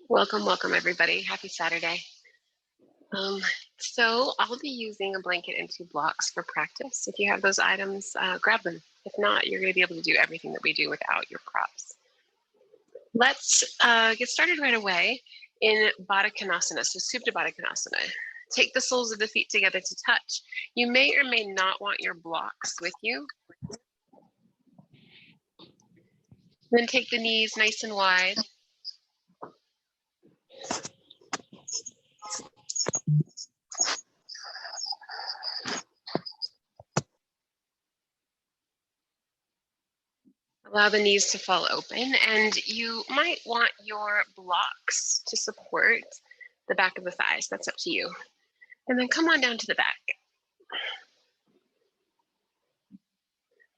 Welcome everybody. Happy Saturday. So I'll be using a blanket and 2 blocks for practice. If you have those items, grab them. If not, you're going to be able to do everything that we do without your props. Let's get started right away in Baddha Konasana, so Supta Baddha Konasana. Take the soles of the feet together to touch. You may or may not want your blocks with you. Then take the knees nice and wide. Allow the knees to fall open, and you might want your blocks to support the back of the thighs. That's up to you. And then come on down to the back.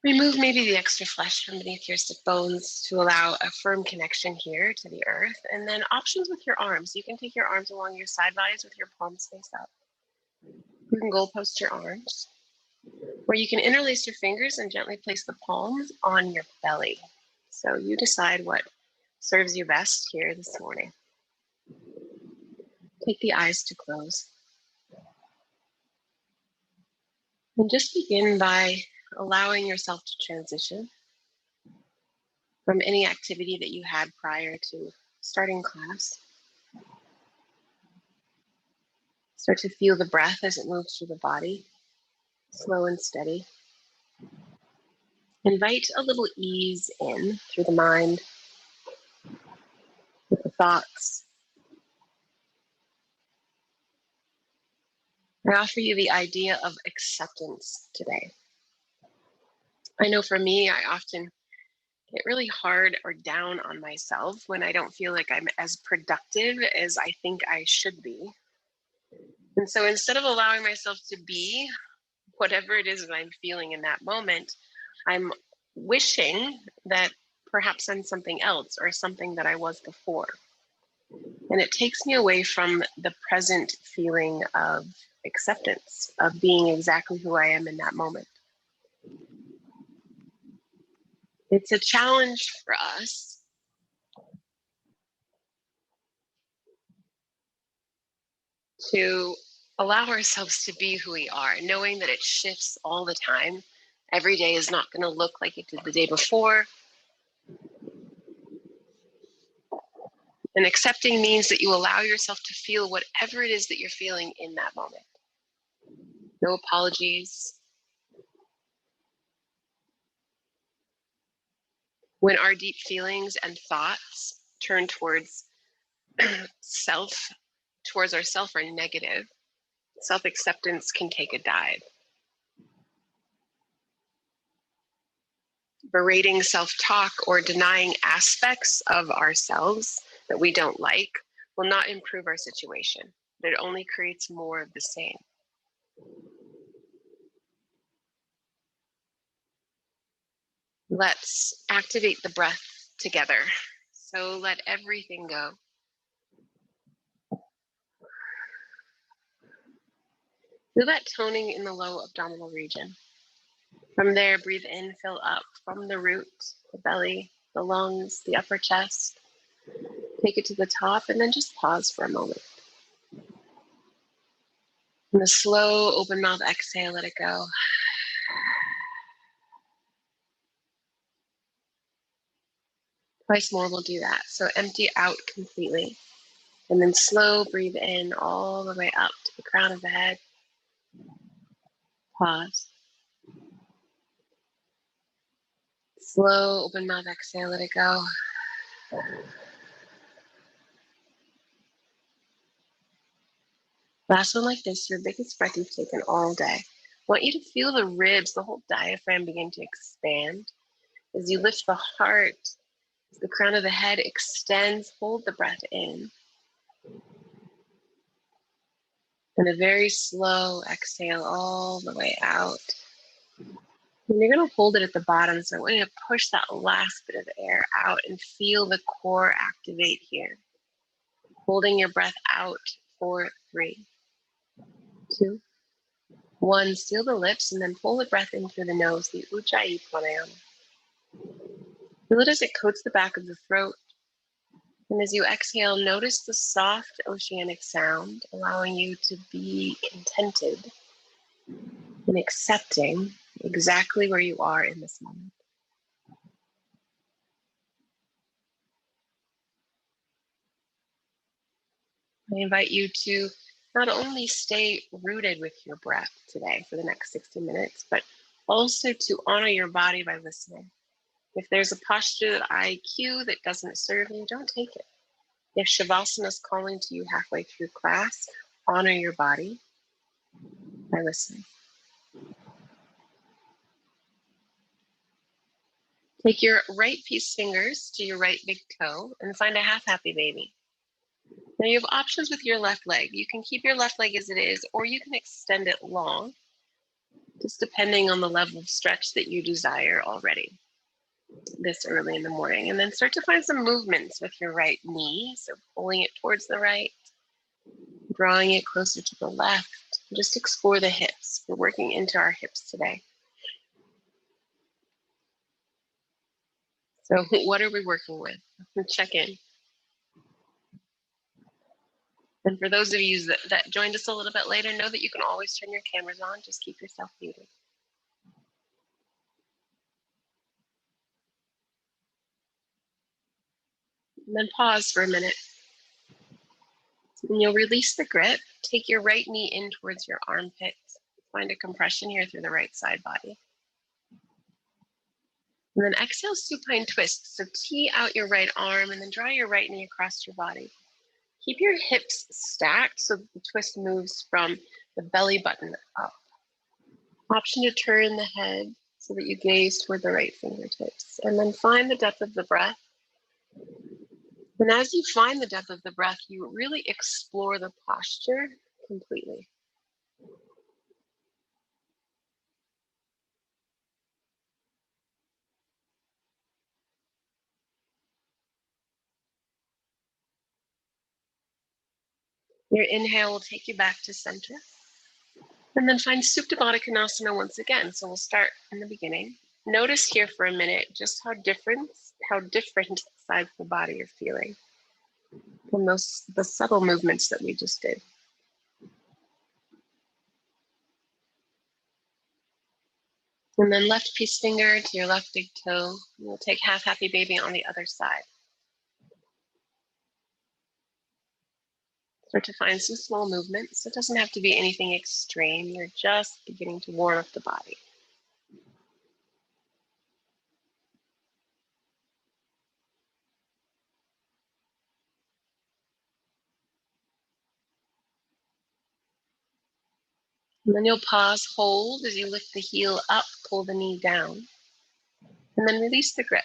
Remove maybe the extra flesh from beneath your sit bones to allow a firm connection here to the earth. And then options with your arms. You can take your arms along your side bodies with your palms face up. You can goalpost your arms, or you can interlace your fingers and gently place the palms on your belly. So you decide what serves you best here this morning. Take the eyes to close. And just begin by allowing yourself to transition from any activity that you had prior to starting class. Start to feel the breath as it moves through the body, slow and steady. Invite a little ease in through the mind, with the thoughts. I offer you the idea of acceptance today. I know for me, I often get really hard or down on myself when I don't feel like I'm as productive as I think I should be. And so instead of allowing myself to be whatever it is that I'm feeling in that moment, I'm wishing that perhaps I'm something else or something that I was before. And it takes me away from the present feeling of acceptance, of being exactly who I am in that moment. It's a challenge for us to allow ourselves to be who we are, knowing that it shifts all the time. Every day is not going to look like it did the day before. And accepting means that you allow yourself to feel whatever it is that you're feeling in that moment. No apologies. When our deep feelings and thoughts turn towards towards ourself are negative, self-acceptance can take a dive. Berating self-talk or denying aspects of ourselves that we don't like will not improve our situation. It only creates more of the same. Let's activate the breath together. So let everything go. Feel that toning in the low abdominal region. From there, breathe in, fill up from the root, the belly, the lungs, the upper chest. Take it to the top and then just pause for a moment. And the slow open mouth exhale, let it go. Twice more we'll do that. So empty out completely. And then slow breathe in all the way up to the crown of the head. Pause. Slow open mouth exhale, let it go. Last one like this, your biggest breath you've taken all day. I want you to feel the ribs, the whole diaphragm begin to expand. As you lift the heart, as the crown of the head extends, hold the breath in. And a very slow exhale all the way out. And you're going to hold it at the bottom, so I want you to push that last bit of air out and feel the core activate here. Holding your breath out for 3, 2, 1. Seal the lips and then pull the breath in through the nose, the Ujjayi pranayama. Feel it as it coats the back of the throat. And as you exhale, notice the soft oceanic sound, allowing you to be contented and accepting exactly where you are in this moment. I invite you to not only stay rooted with your breath today for the next 60 minutes, but also to honor your body by listening. If there's a posture that I cue that doesn't serve you, don't take it. If Shavasana is calling to you halfway through class, honor your body by listening. Take your right peace fingers to your right big toe and find a half happy baby. Now you have options with your left leg. You can keep your left leg as it is, or you can extend it long, just depending on the level of stretch that you desire already this early in the morning. And then start to find some movements with your right knee. So pulling it towards the right, drawing it closer to the left. Just explore the hips. We're working into our hips today. So what are we working with? Check in. And for those of you that joined us a little bit later, know that you can always turn your cameras on. Just keep yourself muted. And then pause for a minute. And you'll release the grip. Take your right knee in towards your armpits. Find a compression here through the right side body. And then exhale, supine twist. So tee out your right arm and then draw your right knee across your body. Keep your hips stacked so that the twist moves from the belly button up. Option to turn the head so that you gaze toward the right fingertips. And then find the depth of the breath. And as you find the depth of the breath, you really explore the posture completely. Your inhale will take you back to center. And then find Supta Baddha Konasana once again. So we'll start in the beginning. Notice here for a minute just how different sides of the body are feeling from the subtle movements that we just did. And then left peace finger to your left big toe. We'll take half happy baby on the other side. Start to find some small movements. It doesn't have to be anything extreme. You're just beginning to warm up the body. And then you'll pause, hold as you lift the heel up, pull the knee down, and then release the grip.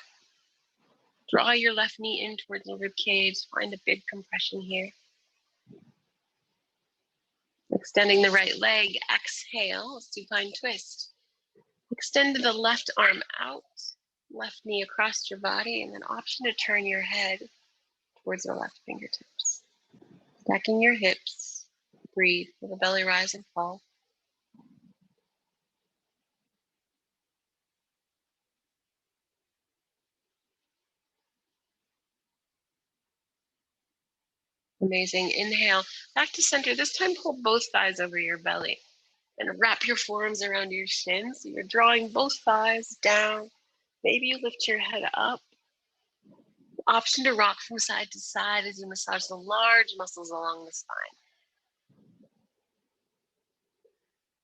Draw your left knee in towards the rib cage. Find a big compression here. Extending the right leg, exhale, supine twist. Extend the left arm out, left knee across your body, and then option to turn your head towards the left fingertips. Stacking your hips, breathe, feel the belly rise and fall. Amazing. Inhale, back to center. This time, pull both thighs over your belly and wrap your forearms around your shins. So you're drawing both thighs down. Maybe you lift your head up. Option to rock from side to side as you massage the large muscles along the spine.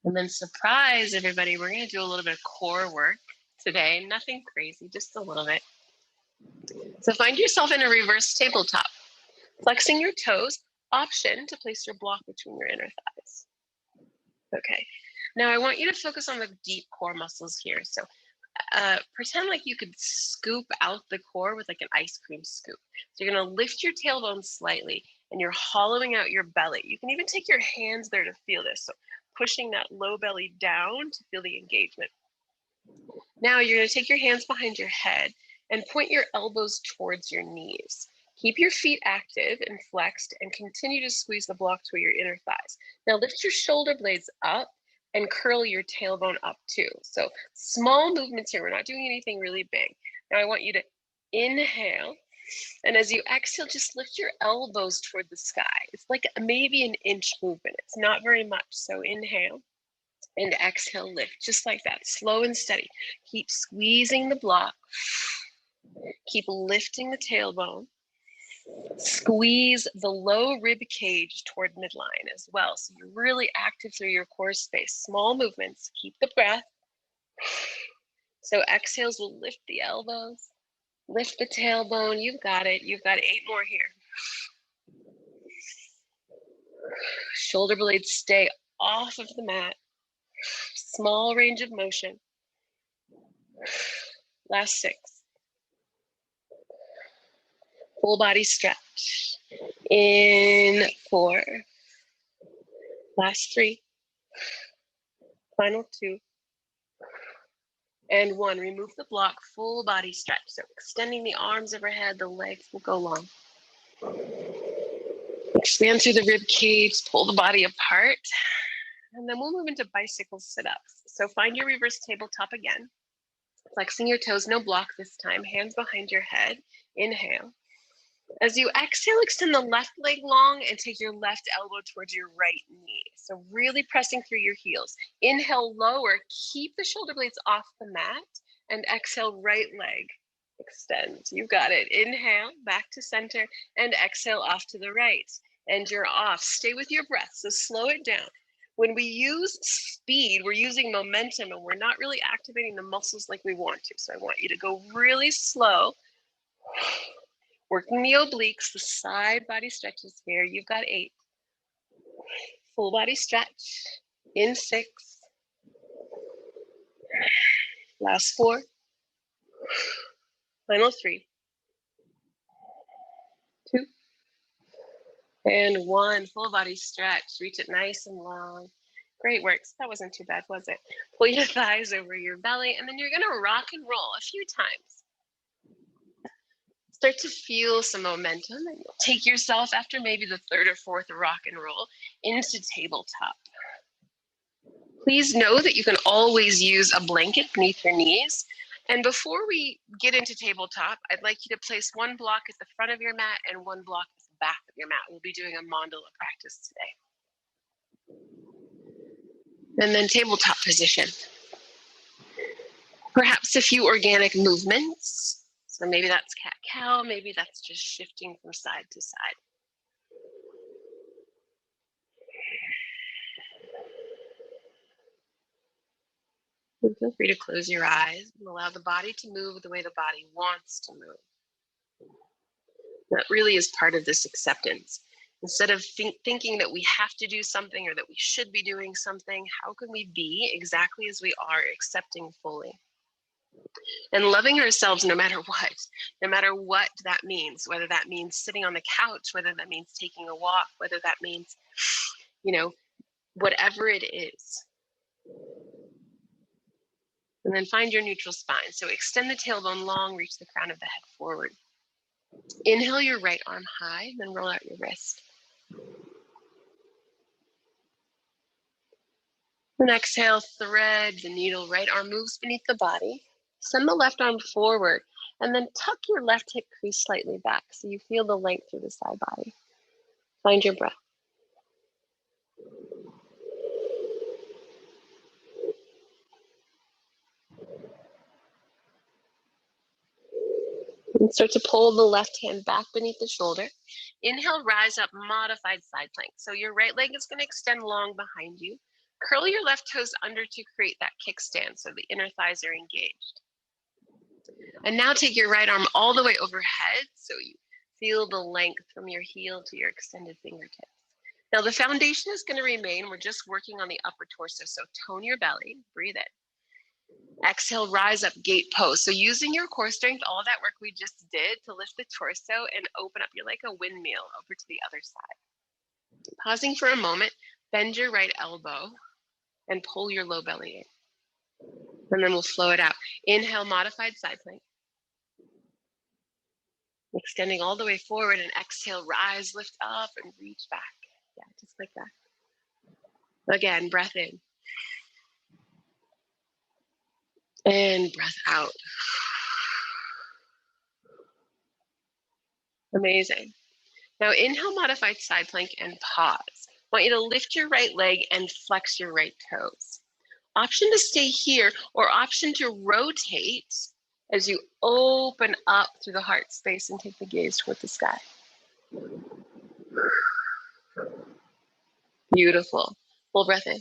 And then surprise everybody, we're going to do a little bit of core work today. Nothing crazy, just a little bit. So find yourself in a reverse tabletop. Flexing your toes, option to place your block between your inner thighs. Okay, now I want you to focus on the deep core muscles here. So pretend like you could scoop out the core with like an ice cream scoop. So you're gonna lift your tailbone slightly and you're hollowing out your belly. You can even take your hands there to feel this. So pushing that low belly down to feel the engagement. Now you're gonna take your hands behind your head and point your elbows towards your knees. Keep your feet active and flexed and continue to squeeze the block toward your inner thighs. Now lift your shoulder blades up and curl your tailbone up too. So small movements here. We're not doing anything really big. Now I want you to inhale And as you exhale, just lift your elbows toward the sky. It's like maybe an inch movement. It's not very much. So inhale and exhale, lift just like that, slow and steady. Keep squeezing the block. Keep lifting the tailbone. Squeeze the low rib cage toward midline as well. So you're really active through your core space. Small movements. Keep the breath. So exhales will lift the elbows. Lift the tailbone. You've got it. You've got 8 more here. Shoulder blades stay off of the mat. Small range of motion. Last 6. Full body stretch. In 4. Last 3. Final 2. And 1. Remove the block. Full body stretch. So extending the arms overhead. The legs will go long. Expand through the rib cage. Pull the body apart. And then we'll move into bicycle sit-ups. So find your reverse tabletop again. Flexing your toes, no block this time. Hands behind your head. Inhale. As you exhale, extend the left leg long and take your left elbow towards your right knee. So really pressing through your heels. Inhale, lower. Keep the shoulder blades off the mat. And exhale, right leg. Extend. You've got it. Inhale, back to center. And exhale, off to the right. And you're off. Stay with your breath. So slow it down. When we use speed, we're using momentum and we're not really activating the muscles like we want to. So I want you to go really slow, working the obliques, the side body stretches here. You've got 8. Full body stretch in 6. Last 4. Final 3. 2. And 1. Full body stretch. Reach it nice and long. Great work. That wasn't too bad, was it? Pull your thighs over your belly, and then you're going to rock and roll a few times. Start to feel some momentum, and you'll take yourself after maybe the 3rd or 4th rock and roll into tabletop. Please know that you can always use a blanket beneath your knees. And before we get into tabletop, I'd like you to place 1 block at the front of your mat and 1 block at the back of your mat. We'll be doing a mandala practice today. And then tabletop position. Perhaps a few organic movements. So maybe that's cat-cow, maybe that's just shifting from side to side. And feel free to close your eyes and allow the body to move the way the body wants to move. That really is part of this acceptance. Instead of thinking that we have to do something or that we should be doing something, how can we be exactly as we are, accepting fully? And loving ourselves no matter what that means, whether that means sitting on the couch, whether that means taking a walk, whether that means, whatever it is. And then find your neutral spine. So extend the tailbone long, reach the crown of the head forward. Inhale your right arm high, then roll out your wrist. And exhale, thread the needle. Right arm moves beneath the body. Send the left arm forward, and then tuck your left hip crease slightly back so you feel the length through the side body. Find your breath. And start to pull the left hand back beneath the shoulder. Inhale, rise up, modified side plank. So your right leg is going to extend long behind you. Curl your left toes under to create that kickstand so the inner thighs are engaged. And now take your right arm all the way overhead so you feel the length from your heel to your extended fingertips. Now the foundation is going to remain. We're just working on the upper torso. So tone your belly, breathe in. Exhale, rise up, gate pose. So using your core strength, all that work we just did to lift the torso and open up. You're like a windmill over to the other side. Pausing for a moment, bend your right elbow and pull your low belly in. And then we'll flow it out. Inhale, modified side plank. Extending all the way forward, and exhale, rise, lift up and reach back. Yeah, just like that. Again, breath in. And breath out. Amazing. Now inhale, modified side plank and pause. I want you to lift your right leg and flex your right toes. Option to stay here or option to rotate as you open up through the heart space and take the gaze toward the sky. Beautiful. Full breath in.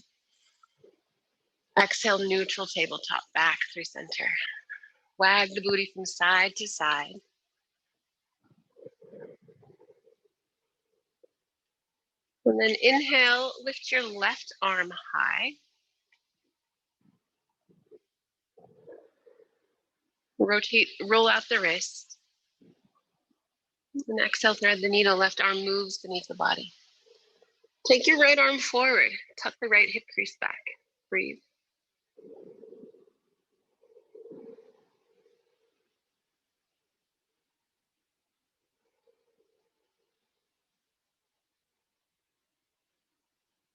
Exhale, neutral tabletop, back through center. Wag the booty from side to side. And then inhale, lift your left arm high. Rotate, roll out the wrist. And exhale, thread the needle, left arm moves beneath the body. Take your right arm forward, tuck the right hip crease back. Breathe.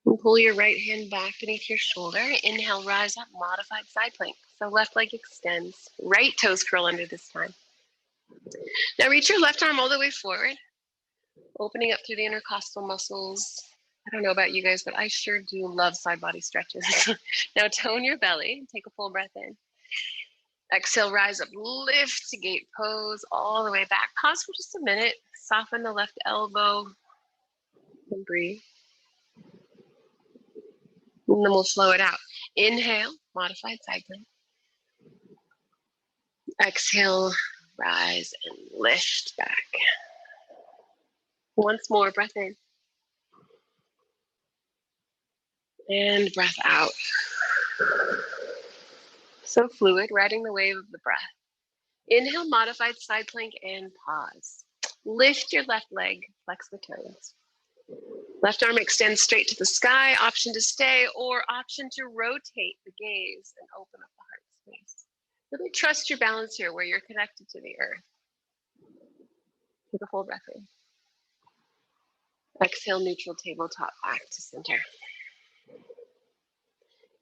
And pull your right hand back beneath your shoulder. Inhale, rise up, modified side plank. So left leg extends, right toes curl under this time. Now reach your left arm all the way forward, opening up through the intercostal muscles. I don't know about you guys, but I sure do love side body stretches. Now tone your belly, take a full breath in. Exhale, rise up, lift to gate pose all the way back. Pause for just a minute, soften the left elbow and breathe. And then we'll flow it out. Inhale, modified side plank. Exhale, rise and lift back. Once more, breath in. And breath out. So fluid, riding the wave of the breath. Inhale, modified side plank and pause. Lift your left leg, flex the toes. Left arm extends straight to the sky, option to stay or option to rotate the gaze and open up the heart space. Really trust your balance here where you're connected to the earth. Take a full breath in. Exhale, neutral tabletop, back to center.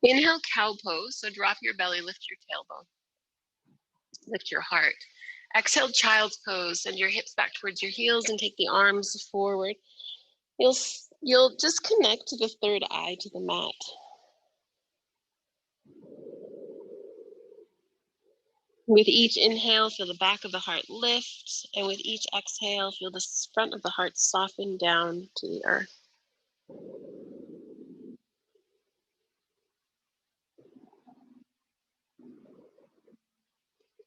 Inhale, cow pose. So drop your belly, lift your tailbone. Lift your heart. Exhale, child's pose. Send your hips back towards your heels and take the arms forward. You'll just connect to the third eye to the mat. With each inhale, feel the back of the heart lift. And with each exhale, feel the front of the heart soften down to the earth.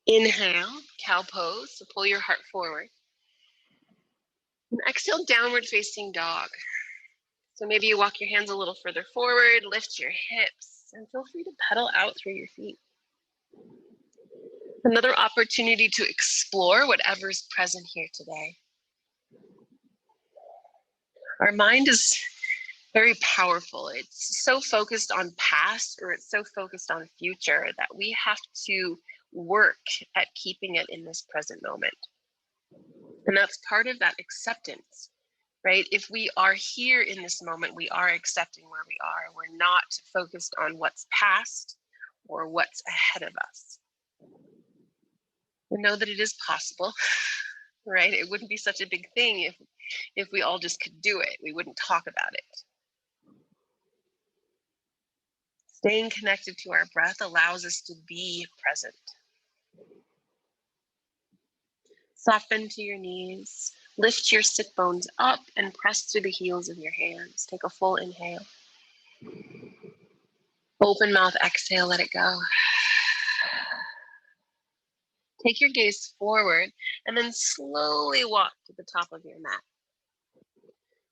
Inhale, cow pose. So pull your heart forward. And exhale, downward facing dog. So maybe you walk your hands a little further forward, lift your hips, and feel free to pedal out through your feet. Another opportunity to explore whatever's present here today. Our mind is very powerful. It's so focused on past or it's so focused on future that we have to work at keeping it in this present moment. And that's part of that acceptance, right? If we are here in this moment, we are accepting where we are. We're not focused on what's past or what's ahead of us. We know that it is possible, right? It wouldn't be such a big thing if we all just could do it. We wouldn't talk about it. Staying connected to our breath allows us to be present. Soften to your knees, lift your sit bones up and press through the heels of your hands. Take a full inhale. Open mouth, exhale, let it go. Take your gaze forward and then slowly walk to the top of your mat.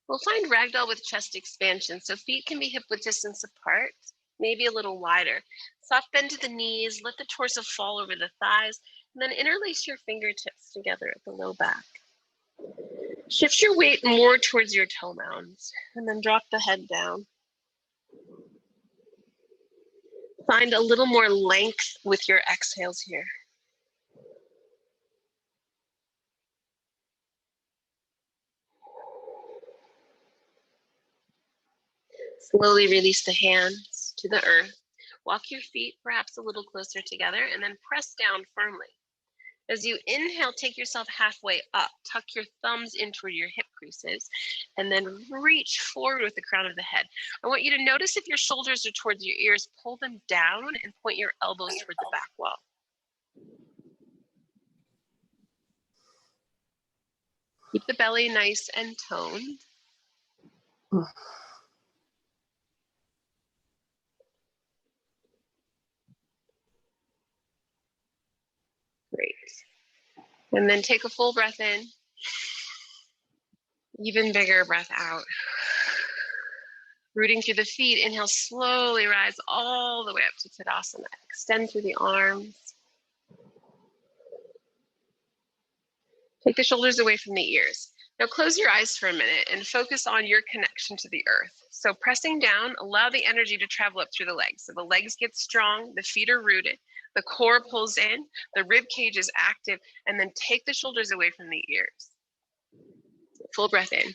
We'll find ragdoll with chest expansion, so feet can be hip width distance apart, maybe a little wider. Soft bend to the knees, let the torso fall over the thighs, and then interlace your fingertips together at the low back. Shift your weight more towards your toe mounds, and then drop the head down. Find a little more length with your exhales here. Slowly release the hands to the earth. Walk your feet perhaps a little closer together and then press down firmly. As you inhale, take yourself halfway up. Tuck your thumbs in toward your hip creases, and then reach forward with the crown of the head. I want you to notice if your shoulders are towards your ears, pull them down and point your elbows toward the back wall. Keep the belly nice and toned. Great. And then take a full breath in. Even bigger breath out. Rooting through the feet, inhale, slowly rise all the way up to Tadasana. Extend through the arms. Take the shoulders away from the ears. Now close your eyes for a minute and focus on your connection to the earth. So pressing down, allow the energy to travel up through the legs. So the legs get strong, the feet are rooted, the core pulls in, the rib cage is active, and then take the shoulders away from the ears. Full breath in.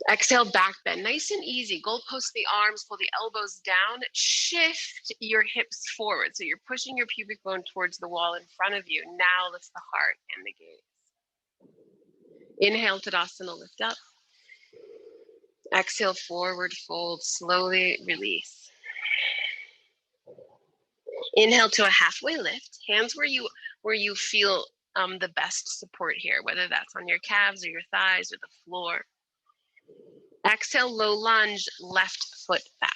Exhale, back bend, nice and easy. Goalpost the arms, pull the elbows down, shift your hips forward. So you're pushing your pubic bone towards the wall in front of you. Now lift the heart and the gaze. Inhale, Tadasana, lift up. Exhale, forward fold, slowly release. Inhale to a halfway lift, hands where you feel the best support here, whether that's on your calves or your thighs or the floor. Exhale, low lunge, left foot back.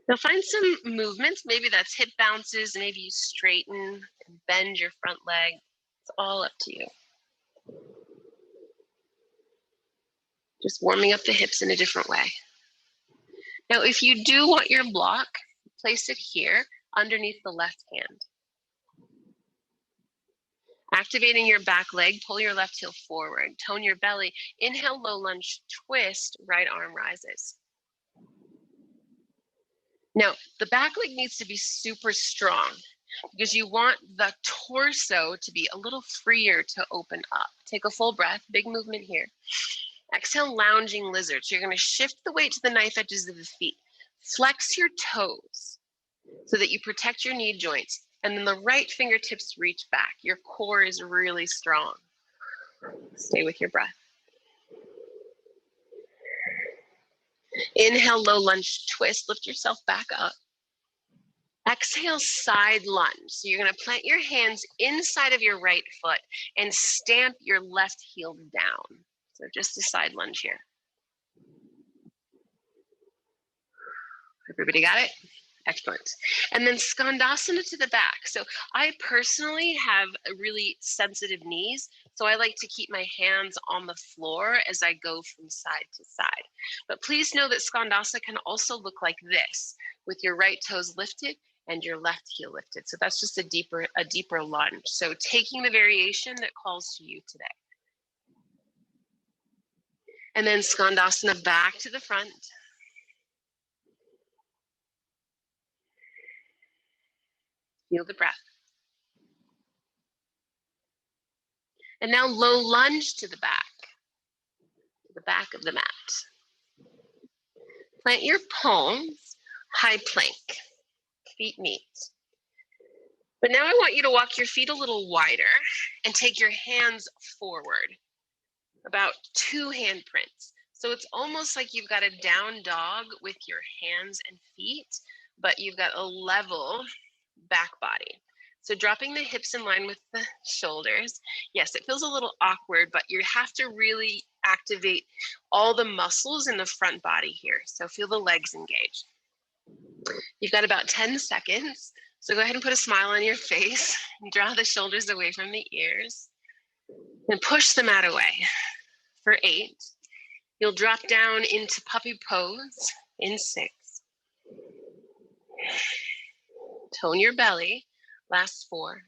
Now find some movements. Maybe that's hip bounces. Maybe you straighten and bend your front leg. It's all up to you. Just warming up the hips in a different way. Now, if you do want your block, place it here underneath the left hand. Activating your back leg, pull your left heel forward. Tone your belly. Inhale, low lunge, twist, right arm rises. Now, the back leg needs to be super strong because you want the torso to be a little freer to open up. Take a full breath, big movement here. Exhale, lounging lizard. So you're going to shift the weight to the knife edges of the feet. Flex your toes so that you protect your knee joints. And then the right fingertips reach back. Your core is really strong. Stay with your breath. Inhale, low lunge, twist. Lift yourself back up. Exhale, side lunge. So you're going to plant your hands inside of your right foot and stamp your left heel down. So just a side lunge here. Everybody got it? Excellent. And then Skandasana to the back. So I personally have really sensitive knees, so I like to keep my hands on the floor as I go from side to side. But please know that Skandasana can also look like this, with your right toes lifted and your left heel lifted. So that's just a deeper lunge. So taking the variation that calls to you today. And then Skandasana back to the front. Feel the breath. And now low lunge to the back of the mat. Plant your palms, high plank, feet meet. But now I want you to walk your feet a little wider and take your hands forward, about 2 handprints. So it's almost like you've got a down dog with your hands and feet, but you've got a level back body. So dropping the hips in line with the shoulders. Yes, it feels a little awkward, but you have to really activate all the muscles in the front body here. So feel the legs engaged. You've got about 10 seconds. So go ahead and put a smile on your face and draw the shoulders away from the ears and push the mat away. For 8, you'll drop down into puppy pose in 6. Tone your belly. Last 4,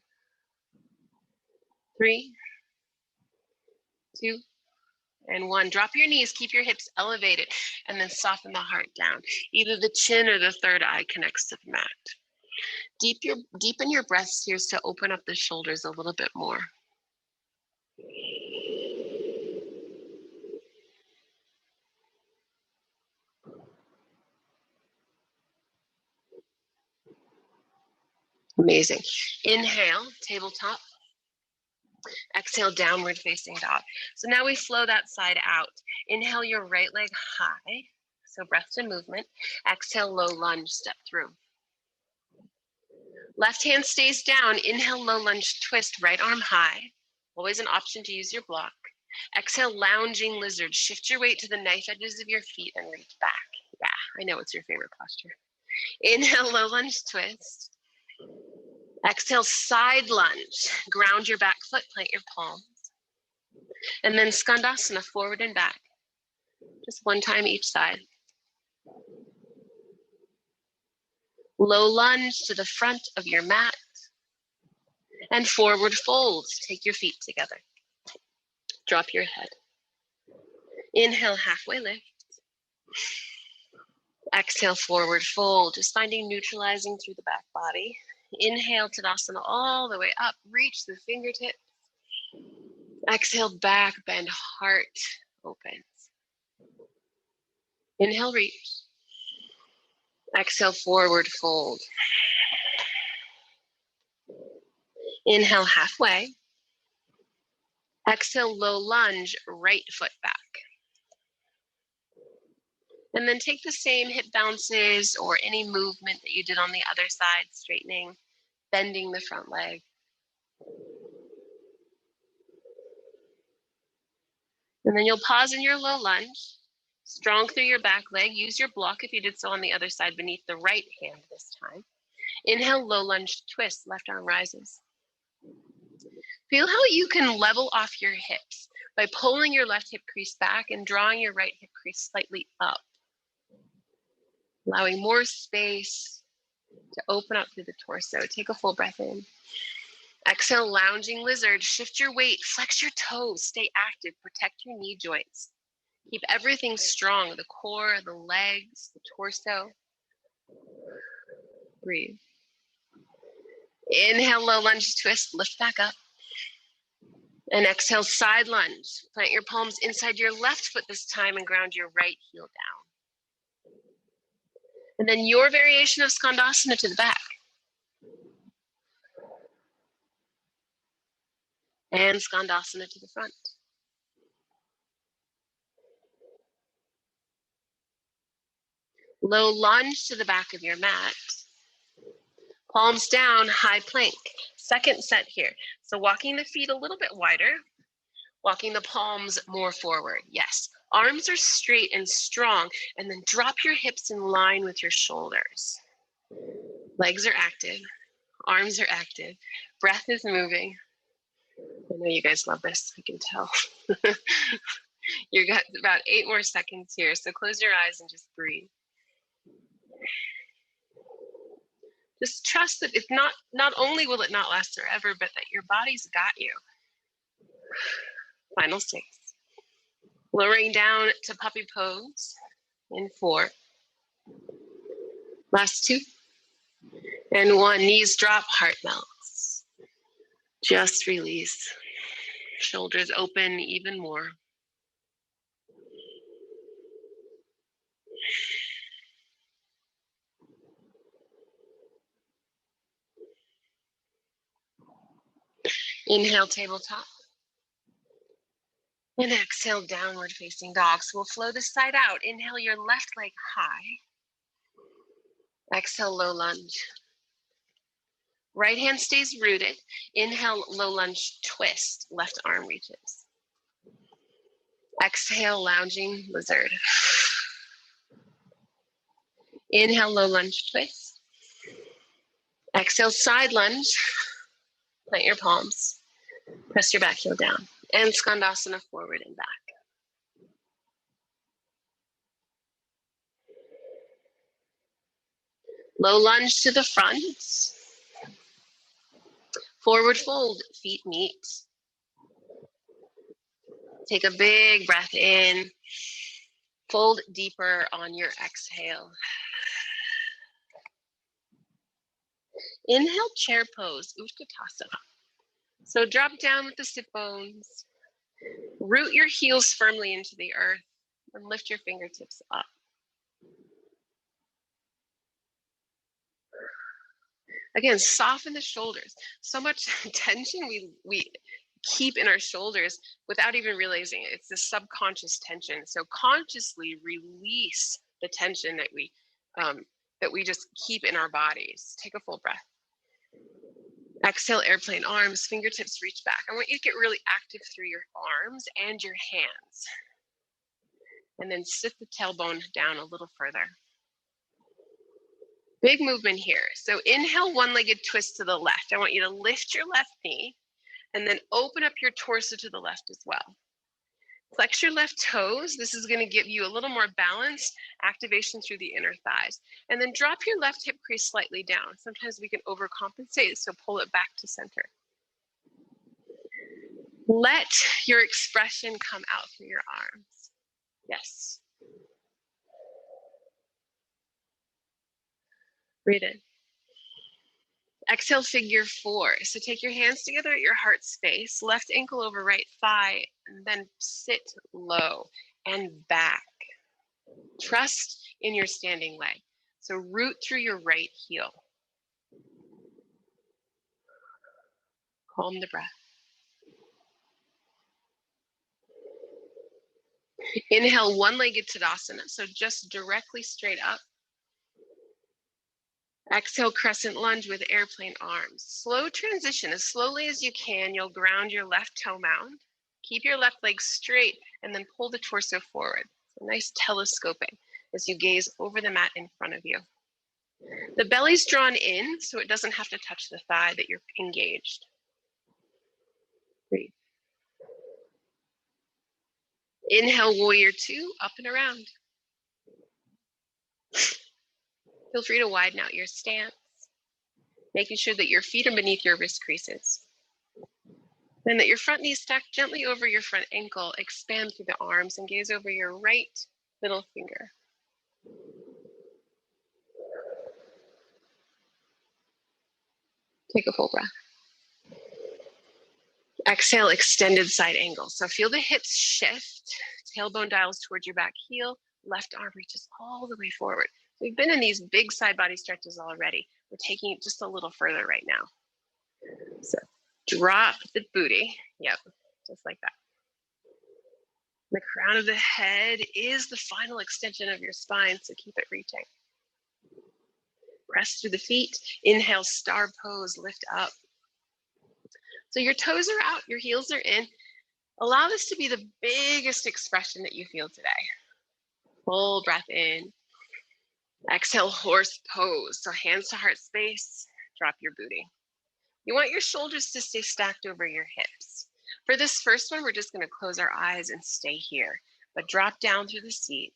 3, 2, and 1. Drop your knees, keep your hips elevated, and then soften the heart down. Either the chin or the third eye connects to the mat. Deepen your breaths here to open up the shoulders a little bit more. Amazing. Inhale, tabletop. Exhale, downward facing dog. So now we flow that side out. Inhale your right leg high. So breath to movement. Exhale, low lunge, step through. Left hand stays down. Inhale, low lunge, twist, right arm high. Always an option to use your block. Exhale, lounging lizard. Shift your weight to the knife edges of your feet and reach back. Yeah, I know it's your favorite posture. Inhale, low lunge, twist. Exhale, side lunge. Ground your back foot, plant your palms. And then Skandasana, forward and back. Just one time each side. Low lunge to the front of your mat. And forward fold. Take your feet together. Drop your head. Inhale, halfway lift. Exhale, forward fold. Just finding neutralizing through the back body. Inhale, Tadasana all the way up. Reach the fingertips. Exhale, back bend, heart opens. Inhale, reach. Exhale, forward fold. Inhale, halfway. Exhale, low lunge, right foot back. And then take the same hip bounces or any movement that you did on the other side, straightening, bending the front leg. And then you'll pause in your low lunge, strong through your back leg. Use your block if you did so on the other side beneath the right hand this time. Inhale, low lunge, twist, left arm rises. Feel how you can level off your hips by pulling your left hip crease back and drawing your right hip crease slightly up, allowing more space to open up through the torso. Take a full breath in. Exhale, lounging lizard. Shift your weight, flex your toes, stay active, protect your knee joints. Keep everything strong, the core, the legs, the torso. Breathe. Inhale, low lunge, twist, lift back up. And exhale, side lunge. Plant your palms inside your left foot this time and ground your right heel down. And then your variation of Skandasana to the back. And Skandasana to the front. Low lunge to the back of your mat. Palms down, high plank. Second set here. So walking the feet a little bit wider, walking the palms more forward. Yes, arms are straight and strong, and then drop your hips in line with your shoulders. Legs are active, arms are active, breath is moving. I know you guys love this, I can tell. You've got about 8 more seconds here, so close your eyes and just breathe. Just trust that if not only will it not last forever, but that your body's got you. Final 6. Lowering down to puppy pose in 4. Last 2. And 1. Knees drop, heart melts. Just release. Shoulders open even more. Inhale, tabletop. And exhale, downward facing dog. So we'll flow this side out. Inhale your left leg high. Exhale, low lunge. Right hand stays rooted. Inhale, low lunge, twist. Left arm reaches. Exhale, lounging lizard. Inhale, low lunge, twist. Exhale, side lunge. Plant your palms. Press your back heel down. And Skandasana, forward and back. Low lunge to the front. Forward fold, feet meet. Take a big breath in. Fold deeper on your exhale. Inhale, chair pose, Utkatasana. So drop down with the sit bones. Root your heels firmly into the earth and lift your fingertips up. Again, soften the shoulders. So much tension we keep in our shoulders without even realizing it. It's the subconscious tension. So consciously release the tension that we just keep in our bodies. Take a full breath. Exhale, airplane arms, fingertips reach back. I want you to get really active through your arms and your hands. And then sit the tailbone down a little further. Big movement here. So inhale, one-legged twist to the left. I want you to lift your left knee and then open up your torso to the left as well. Flex your left toes. This is going to give you a little more balance, activation through the inner thighs. And then drop your left hip crease slightly down. Sometimes we can overcompensate, so pull it back to center. Let your expression come out through your arms. Yes. Breathe in. Exhale, figure four. So take your hands together at your heart space, left ankle over right thigh, and then sit low and back. Trust in your standing leg. So root through your right heel. Calm the breath. Inhale, one-legged Tadasana, so just directly straight up. Exhale, crescent lunge with airplane arms. Slow transition, as slowly as you can, you'll ground your left toe mound. Keep your left leg straight and then pull the torso forward. So nice telescoping as you gaze over the mat in front of you. The belly's drawn in, so it doesn't have to touch the thigh that you're engaged. Breathe. Inhale, warrior two, up and around. Feel free to widen out your stance, making sure that your feet are beneath your wrist creases. Then that your front knee stacked gently over your front ankle, expand through the arms and gaze over your right middle finger. Take a full breath. Exhale, extended side angle. So feel the hips shift, tailbone dials towards your back heel, left arm reaches all the way forward. We've been in these big side body stretches already. We're taking it just a little further right now. So drop the booty. Yep, just like that. The crown of the head is the final extension of your spine, so keep it reaching. Press through the feet. Inhale, star pose, lift up. So your toes are out, your heels are in. Allow this to be the biggest expression that you feel today. Full breath in. Exhale, horse pose. So hands to heart space, drop your booty. You want your shoulders to stay stacked over your hips. For this first one, we're just going to close our eyes and stay here, but drop down through the seat.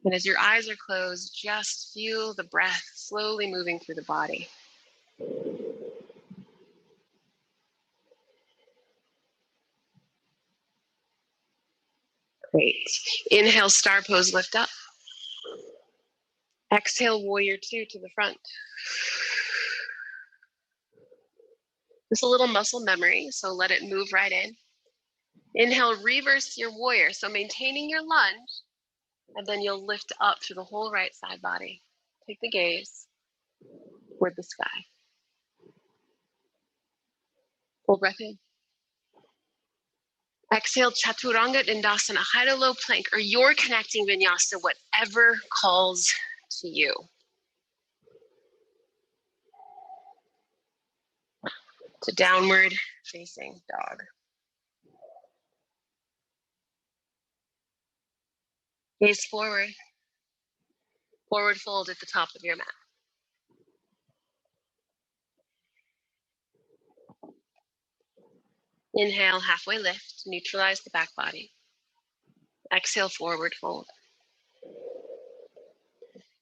And as your eyes are closed, just feel the breath slowly moving through the body. Great. Inhale, star pose, lift up. Exhale, warrior two to the front. Just a little muscle memory, so let it move right in. Inhale, reverse your warrior. So maintaining your lunge, and then you'll lift up through the whole right side body. Take the gaze toward the sky. Full breath in. Exhale, Chaturanga Dandasana, high to low plank, or your connecting vinyasa, whatever calls to you. To downward facing dog. Gaze forward. Forward fold at the top of your mat. Inhale, halfway lift, neutralize the back body. Exhale, forward fold.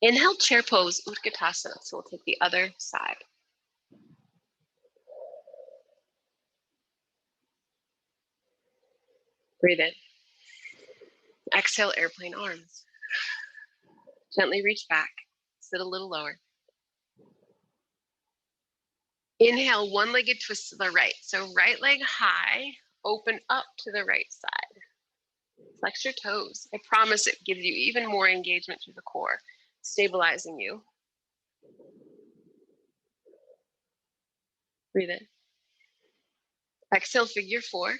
Inhale, chair pose, Utkatasana. So we'll take the other side. Breathe in. Exhale, airplane arms. Gently reach back, sit a little lower. Inhale, one-legged twist to the right. So right leg high, open up to the right side. Flex your toes. I promise it gives you even more engagement through the core, stabilizing you. Breathe in. Exhale, figure four.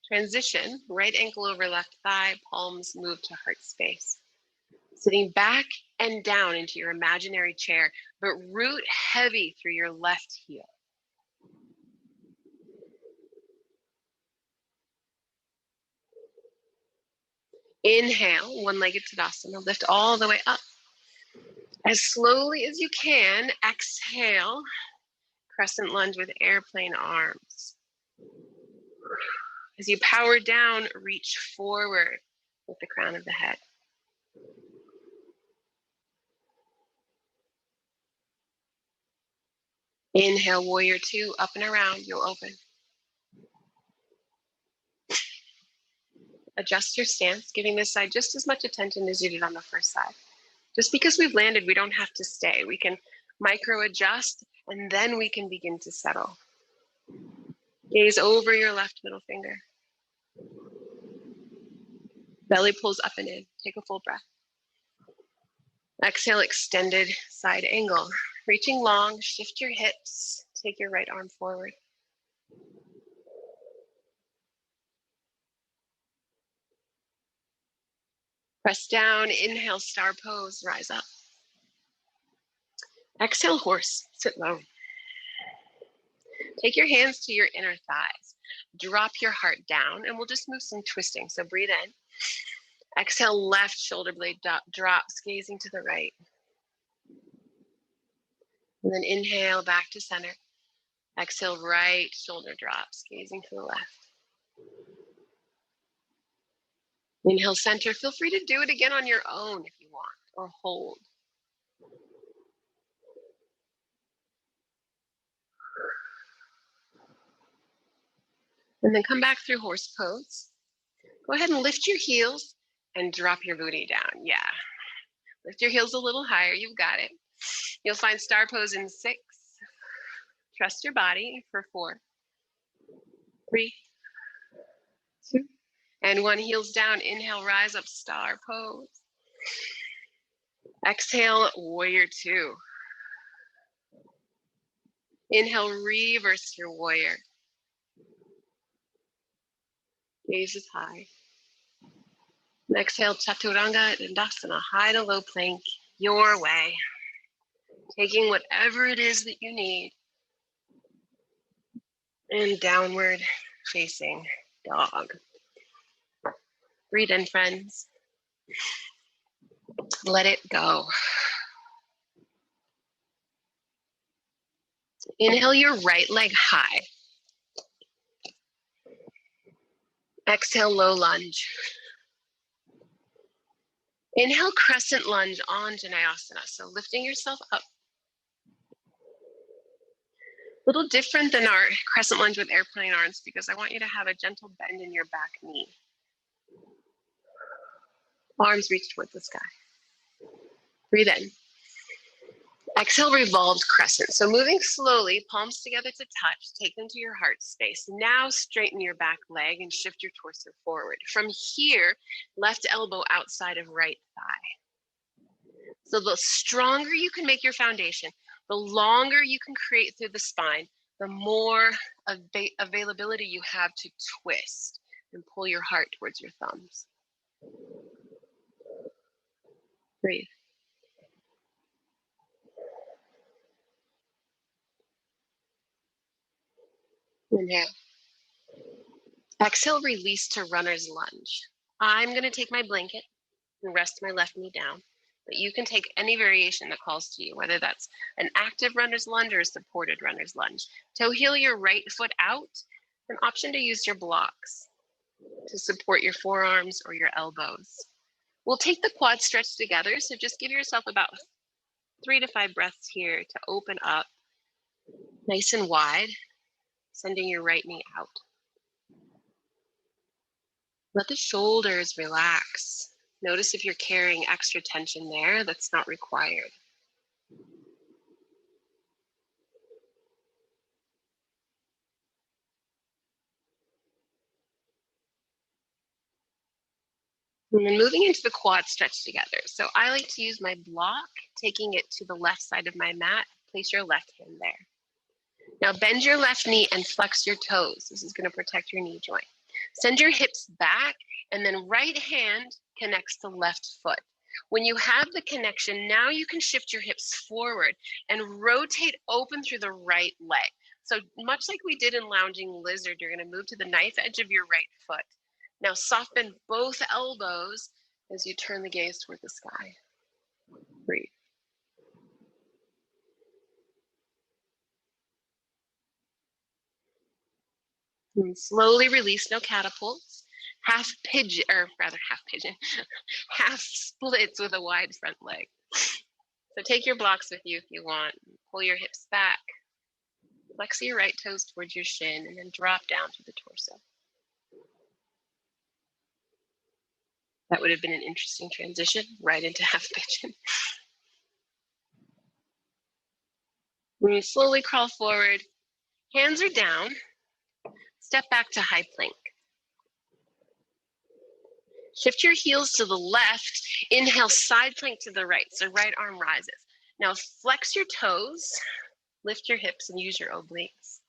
Transition, right ankle over left thigh, palms move to heart space. Sitting back and down into your imaginary chair, but root heavy through your left heel. Inhale, one-legged Tadasana, lift all the way up. As slowly as you can, exhale, crescent lunge with airplane arms. As you power down, reach forward with the crown of the head. Inhale, warrior two, up and around, you'll open. Adjust your stance, giving this side just as much attention as you did on the first side. Just because we've landed, we don't have to stay. We can micro adjust, and then we can begin to settle. Gaze over your left middle finger. Belly pulls up and in. Take a full breath. Exhale, extended side angle. Reaching long, shift your hips. Take your right arm forward. Press down, inhale, star pose, rise up. Exhale, horse, sit low. Take your hands to your inner thighs. Drop your heart down, and we'll just move some twisting. So breathe in. Exhale, left shoulder blade drops, gazing to the right. And then inhale, back to center. Exhale, right shoulder drops, gazing to the left. Inhale, center. Feel free to do it again on your own if you want, or hold. And then come back through horse pose. Go ahead and lift your heels and drop your booty down. Yeah. Lift your heels a little higher. You've got it. You'll find star pose in 6. Trust your body for 4, 3, 2, and 1. Heels down. Inhale, rise up, star pose. Exhale, warrior 2. Inhale, reverse your warrior. Gaze is high. And exhale, chaturanga dandasana, high to low plank, your way. Taking whatever it is that you need. And downward facing dog. Breathe in, friends. Let it go. Inhale your right leg high. Exhale, low lunge. Inhale, crescent lunge on Janayasana. So lifting yourself up. A little different than our crescent lunge with airplane arms because I want you to have a gentle bend in your back knee. Arms reach toward the sky. Breathe in. Exhale, revolved crescent. So moving slowly, palms together to touch, take them to your heart space. Now straighten your back leg and shift your torso forward. From here, left elbow outside of right thigh. So the stronger you can make your foundation, the longer you can create through the spine, the more availability you have to twist and pull your heart towards your thumbs. Breathe. Inhale. Exhale, release to runner's lunge. I'm going to take my blanket and rest my left knee down, but you can take any variation that calls to you, whether that's an active runner's lunge or a supported runner's lunge. Toe heel your right foot out, an option to use your blocks to support your forearms or your elbows. We'll take the quad stretch together, so just give yourself about 3 to 5 breaths here to open up nice and wide, sending your right knee out. Let the shoulders relax. Notice if you're carrying extra tension there that's not required. And then moving into the quad stretch together. So I like to use my block, taking it to the left side of my mat. Place your left hand there. Now bend your left knee and flex your toes. This is going to protect your knee joint. Send your hips back, and then right hand connects to left foot. When you have the connection, now you can shift your hips forward and rotate open through the right leg. So much like we did in lounging lizard, you're going to move to the knife edge of your right foot. Now soft bend both elbows as you turn the gaze toward the sky. Breathe. And slowly release, no catapults. Half pigeon, or rather half pigeon, half splits with a wide front leg. So take your blocks with you if you want. Pull your hips back. Flex your right toes towards your shin and then drop down to the torso. That would have been an interesting transition right into half pigeon. We slowly crawl forward. Hands are down. Step back to high plank. Shift your heels to the left. Inhale, side plank to the right. So right arm rises. Now flex your toes, lift your hips, and use your obliques.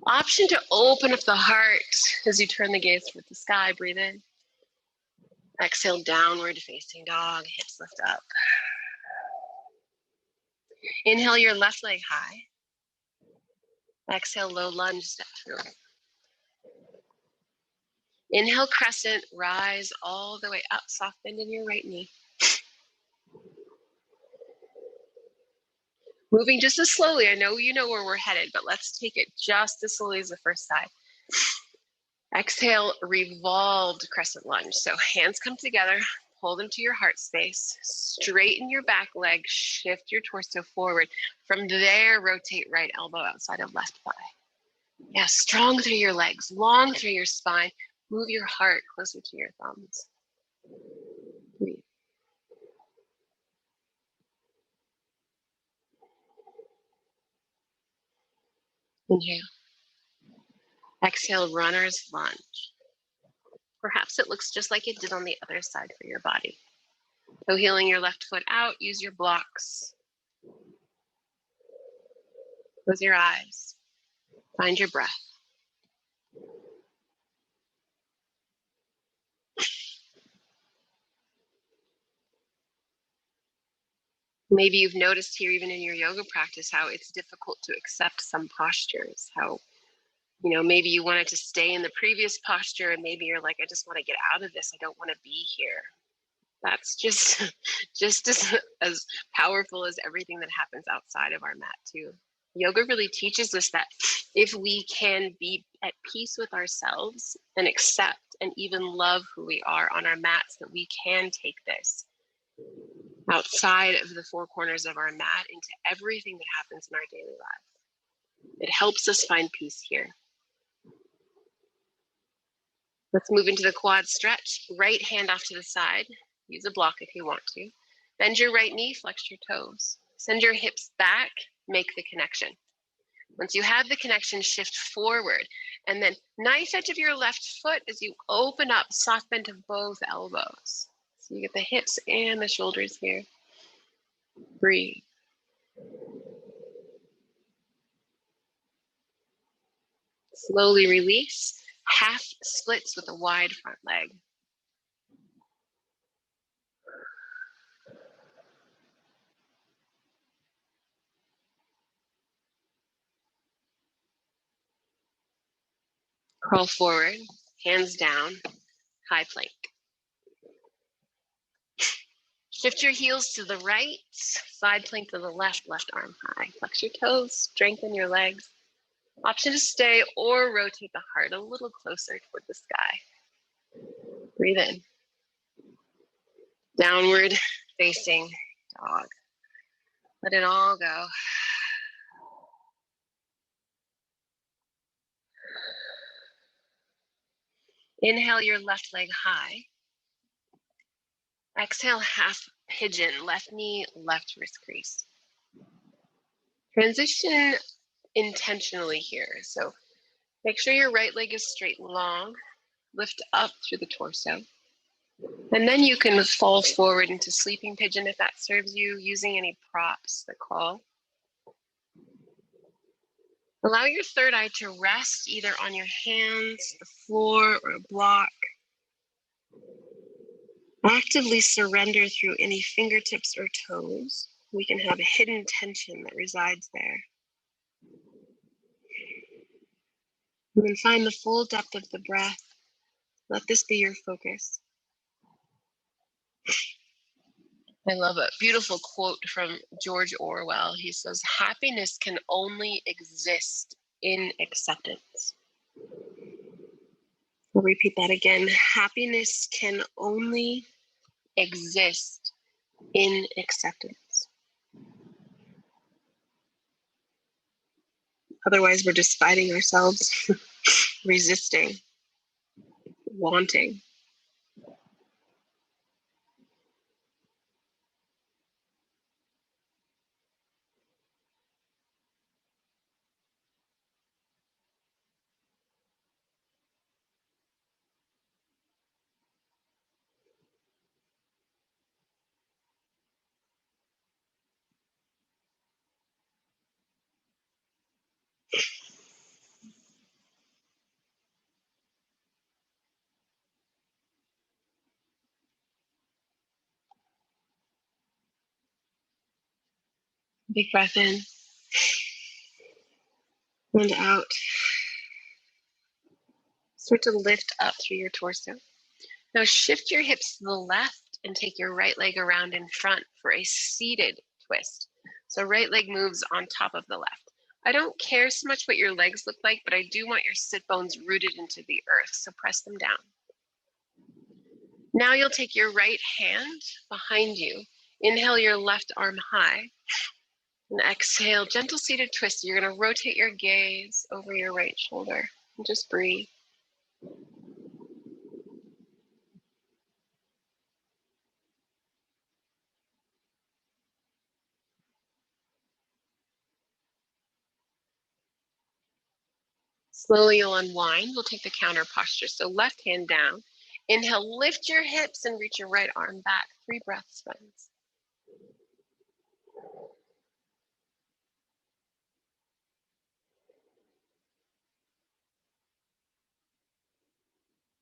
Option to open up the heart as you turn the gaze toward the sky. Breathe in. Exhale, downward facing dog. Hips lift up. Inhale your left leg high. Exhale, low lunge, step through. Inhale, crescent, rise all the way up, soft bend in your right knee. Moving just as slowly. I know you know where we're headed, but let's take it just as slowly as the first side. Exhale, revolved crescent lunge. So hands come together, pull them to your heart space, straighten your back leg, shift your torso forward. From there, rotate right elbow outside of left thigh. Yeah, strong through your legs, long through your spine. Move your heart closer to your thumbs. Breathe. Inhale. Exhale, runner's lunge. Perhaps it looks just like it did on the other side for your body. So healing your left foot out, use your blocks. Close your eyes. Find your breath. Maybe you've noticed here, even in your yoga practice, how it's difficult to accept some postures, how, maybe you wanted to stay in the previous posture and maybe you're like, I just want to get out of this. I don't want to be here. That's just as powerful as everything that happens outside of our mat too. Yoga really teaches us that if we can be at peace with ourselves and accept and even love who we are on our mats, that we can take this outside of the four corners of our mat into everything that happens in our daily lives. It helps us find peace here. Let's move into the quad stretch. Right hand off to the side. Use a block if you want to. Bend your right knee, flex your toes. Send your hips back, make the connection. Once you have the connection, shift forward. And then knife edge of your left foot as you open up, soft bend to both elbows. So you get the hips and the shoulders here. Breathe. Slowly release. Half splits with a wide front leg. Crawl forward, hands down, high plank. Shift your heels to the right, side plank to the left, left arm high. Flex your toes, strengthen your legs. Option to stay or rotate the heart a little closer toward the sky. Breathe in. Downward facing dog. Let it all go. Inhale your left leg high. Exhale, half pigeon, left knee, left wrist crease. Transition intentionally here. So make sure your right leg is straight and long. Lift up through the torso. And then you can fall forward into sleeping pigeon if that serves you, using any props that call. Allow your third eye to rest either on your hands, the floor, or a block. Actively surrender through any fingertips or toes. We can have a hidden tension that resides there. And then find the full depth of the breath. Let this be your focus. I love a beautiful quote from George Orwell. He says, "Happiness can only exist in acceptance." I'll repeat that again. Happiness can only exist in acceptance. Otherwise, we're just fighting ourselves, resisting, wanting. Big breath in and out. Start to lift up through your torso. Now shift your hips to the left and take your right leg around in front for a seated twist. So right leg moves on top of the left. I don't care so much what your legs look like, but I do want your sit bones rooted into the earth, so press them down. Now you'll take your right hand behind you. Inhale your left arm high. And exhale, gentle seated twist. You're going to rotate your gaze over your right shoulder and just breathe. Slowly you'll unwind. We'll take the counter posture. So left hand down. Inhale, lift your hips and reach your right arm back. 3 breath spins.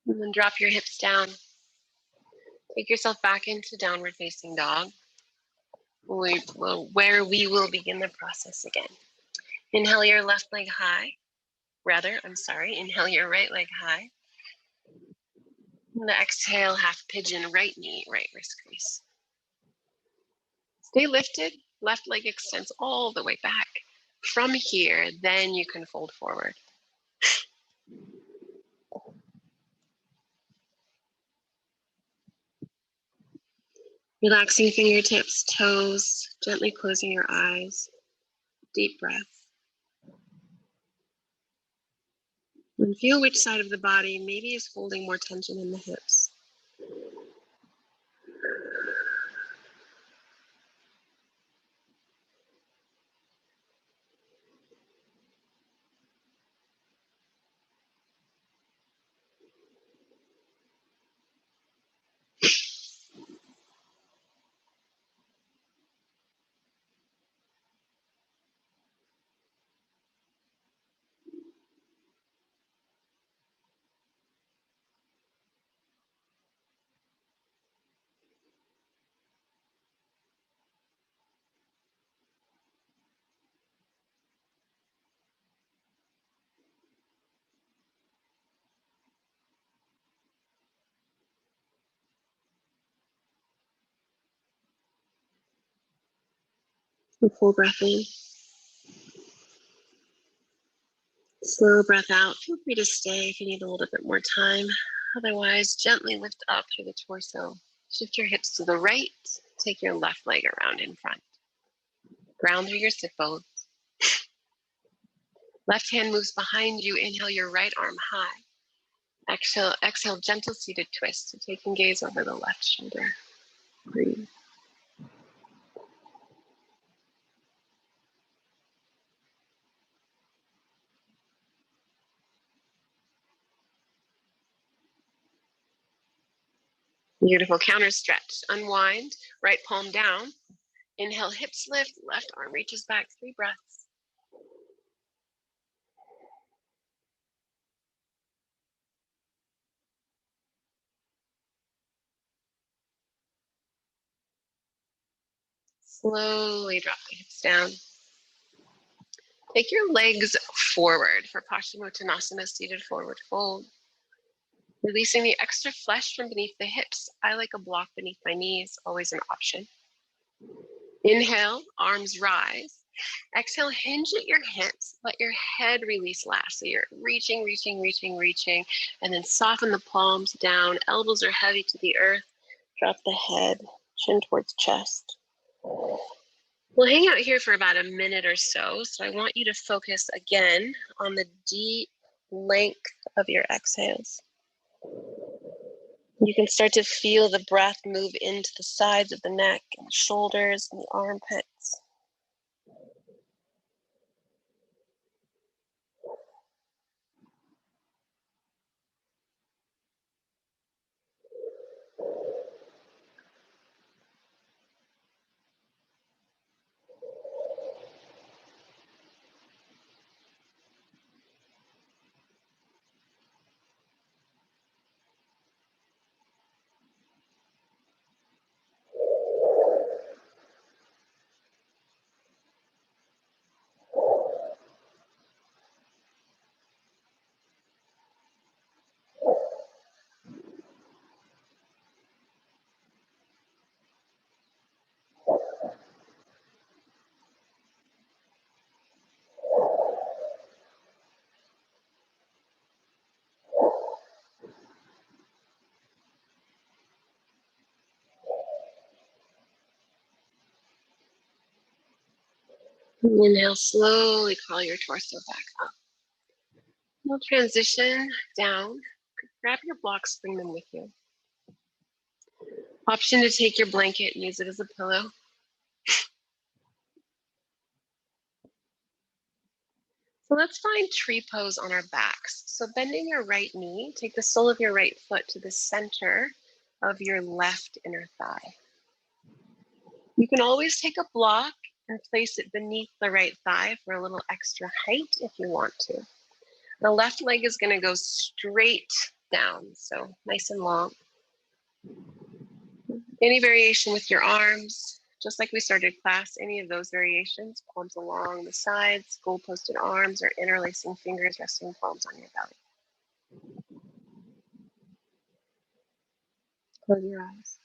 And then drop your hips down. Take yourself back into downward facing dog, where we will begin the process again. Inhale your left leg high. Inhale your right leg high. And the exhale, half pigeon, right knee, right wrist crease. Stay lifted, left leg extends all the way back. From here, then you can fold forward. Relaxing fingertips, toes, gently closing your eyes. Deep breath. And feel which side of the body maybe is holding more tension in the hips. And full breath in. Slow breath out. Feel free to stay if you need a little bit more time. Otherwise, gently lift up through the torso. Shift your hips to the right. Take your left leg around in front. Ground through your sit bones. Left hand moves behind you. Inhale your right arm high. Exhale, gentle seated twist. So taking gaze over the left shoulder. Breathe. Beautiful counter stretch. Unwind, right palm down. Inhale, hips lift, left arm reaches back. 3 breaths. Slowly drop the hips down. Take your legs forward for Paschimottanasana, seated forward fold. Releasing the extra flesh from beneath the hips. I like a block beneath my knees, always an option. Inhale, arms rise. Exhale, hinge at your hips. Let your head release last. So you're reaching, and then soften the palms down. Elbows are heavy to the earth. Drop the head, chin towards chest. We'll hang out here for about a minute or so. So I want you to focus again on the deep length of your exhales. You can start to feel the breath move into the sides of the neck and the shoulders and the armpits. Inhale, slowly crawl your torso back up. You'll transition down. Grab your blocks, bring them with you. Option to take your blanket and use it as a pillow. So let's find tree pose on our backs. So bending your right knee, take the sole of your right foot to the center of your left inner thigh. You can always take a block and place it beneath the right thigh for a little extra height if you want to. The left leg is going to go straight down, so nice and long. Any variation with your arms, just like we started class, any of those variations, palms along the sides, goal-posted arms, or interlacing fingers, resting palms on your belly. Close your eyes.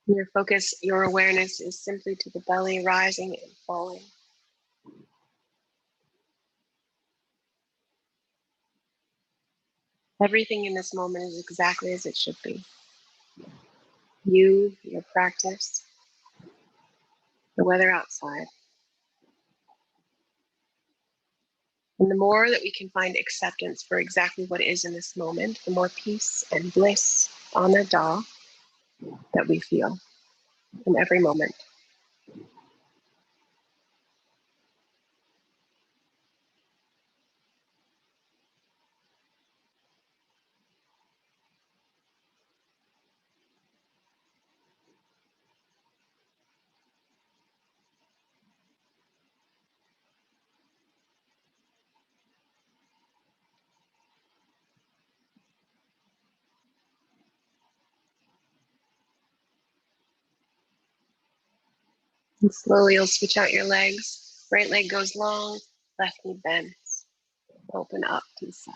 Your focus, your awareness is simply to the belly rising and falling. Everything in this moment is exactly as it should be. You, your practice, the weather outside. And the more that we can find acceptance for exactly what is in this moment, the more peace and bliss on the da that we feel in every moment. And slowly you'll switch out your legs. Right leg goes long, left knee bends. Open up to the side.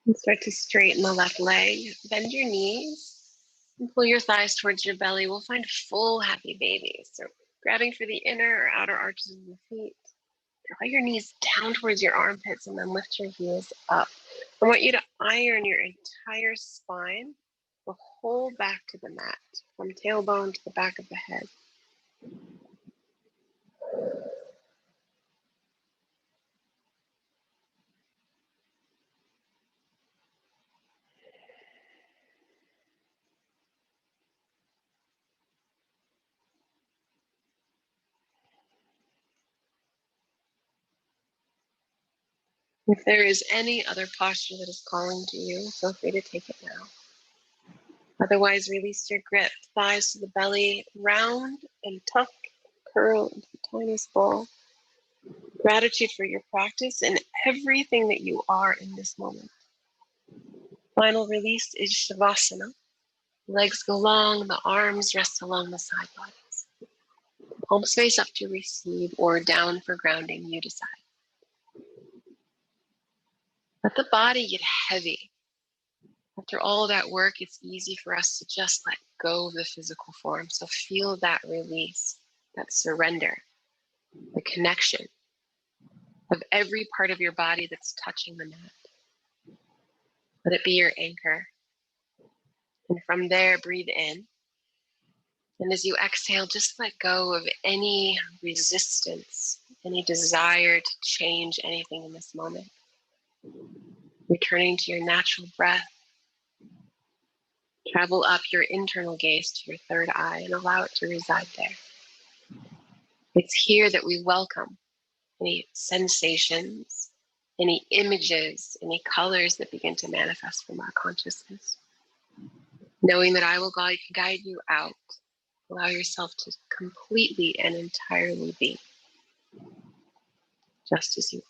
And start to straighten the left leg. Bend your knees and pull your thighs towards your belly. We'll find full happy baby. So grabbing for the inner or outer arches of the feet. Draw your knees down towards your armpits and then lift your heels up. I want you to iron your entire spine the pull back to the mat, from tailbone to the back of the head. If there is any other posture that is calling to you, feel free to take it now. Otherwise, release your grip, thighs to the belly, round and tuck, curl into the tiniest ball. Gratitude for your practice and everything that you are in this moment. Final release is Shavasana. Legs go long, the arms rest along the side bodies. Palms face up to receive or down for grounding, you decide. Let the body get heavy. After all that work, it's easy for us to just let go of the physical form. So feel that release, that surrender, the connection of every part of your body that's touching the mat. Let it be your anchor. And from there, breathe in. And as you exhale, just let go of any resistance, any desire to change anything in this moment. Returning to your natural breath. Travel up your internal gaze to your third eye and allow it to reside there. It's here that we welcome any sensations, any images, any colors that begin to manifest from our consciousness. Knowing that I will guide you out. Allow yourself to completely and entirely be just as you are.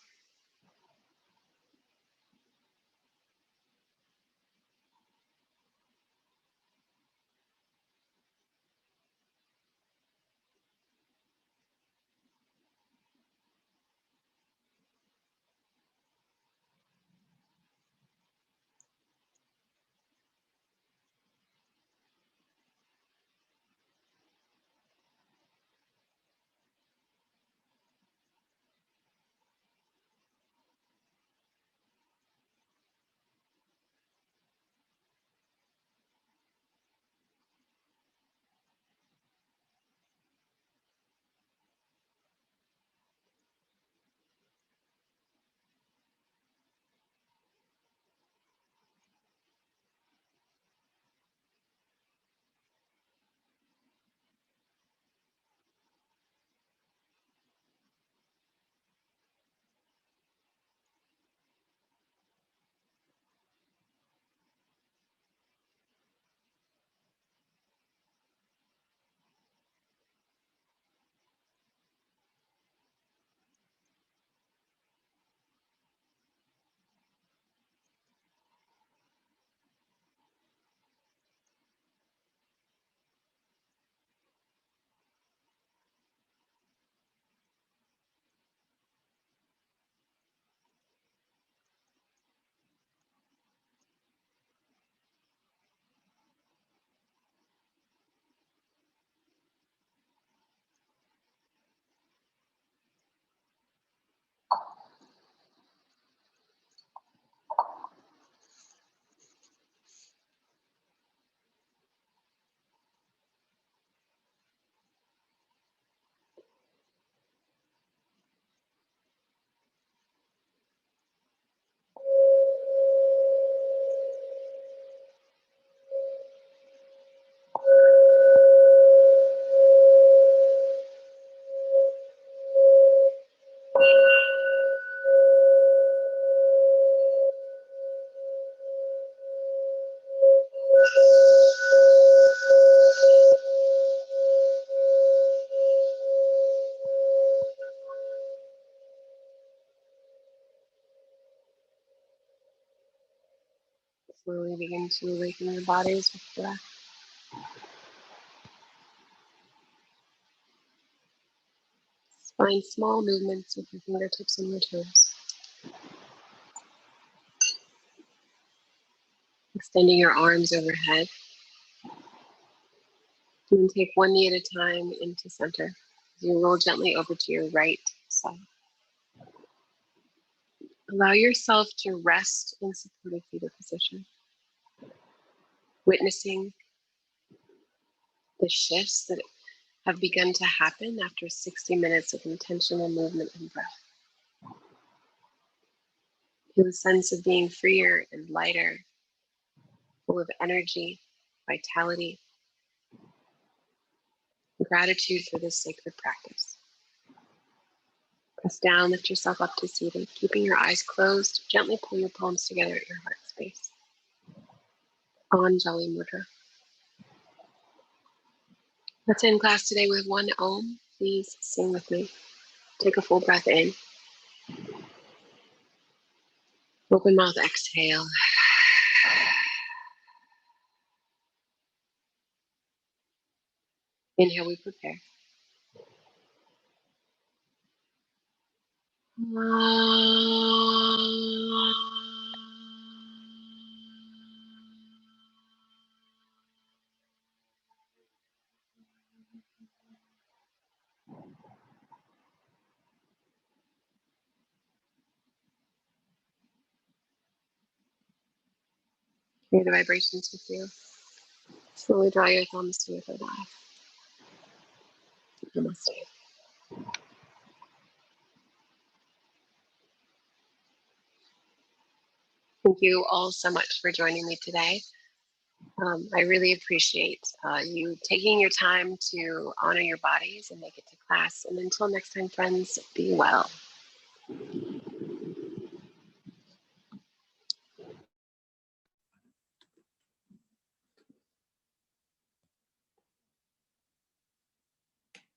Slowly begin to awaken your bodies with breath. Find small movements with your fingertips and your toes. Extending your arms overhead. And then take one knee at a time into center. As you roll gently over to your right side. Allow yourself to rest in supported fetal position. Witnessing the shifts that have begun to happen after 60 minutes of intentional movement and breath. Feel a sense of being freer and lighter, full of energy, vitality, and gratitude for this sacred practice. Press down, lift yourself up to seated. Keeping your eyes closed, gently pull your palms together at your heart space. Anjali Mudra. Let's end class today with one Om. Please sing with me. Take a full breath in. Open mouth, exhale. Inhale, we prepare. Hear the vibrations with you. Slowly draw your thumbs to your third eye. Namaste. Thank you all so much for joining me today. I really appreciate you taking your time to honor your bodies and make it to class. And until next time, friends, be well.